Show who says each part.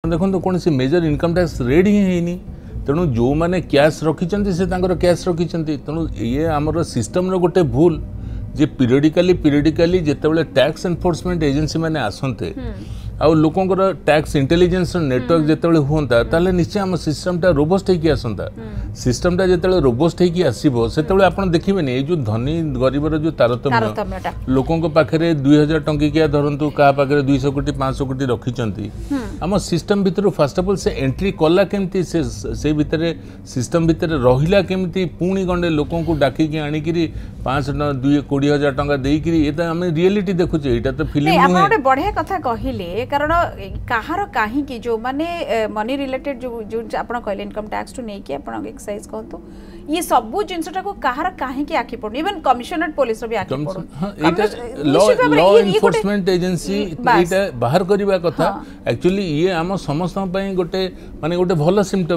Speaker 1: देखो कौन सी मेजर इनकम टैक्स रेट ही है तेणु जो मैंने कैश रखिंट से कैश रखिंट तेणु ये आमर सिस्टम गोटे भूल जे पीरियडिकली जिते टैक्स एनफोर्समेंट एजेंसी मैंने आसते आउ लोकंर टैक्स इंटेलिजेंस नेटवर्क जिते हुंता ताले निश्चय आम सिस्टमटा रोबस्ट होगी आसंता सिस्टमटा जिते रोबस्ट होगी आसो से आप देखिए ये जो धनी गरीबर जो तारतम्य लोकों पाखे 2000 टंकिया धरतु क्या पाखे 200 कोटी 500 कोटी रखिंट आम सिस्टम भितर फास्ट अफ ऑल से एंट्री कला केमती से भितर सिस्टम भितर रहिला केमती पुणी गंडे लोकों को डाकिकी आणिकी 5-20,000 टंका देकर ये आम रियलिटी देखुचे यहाँ तो फिल्म
Speaker 2: नुहे बढ़िया कथा कहले कारण कहार कहीं जो माने मनी रिलेटेड जो आप कहले इनकम टैक्स टू नहीं एक्साइज कहतु ये सब जिनसटा को कहार कहीं आखि पड़ू इवन कमिशनरेट पुलिस भी आखि पड़ू
Speaker 1: लॉ एनफोर्समेंट एजेंसी बाहर करवा कथा एक्चुअली ये आम समस्त गोटे माने गोटे भल सिम्पटम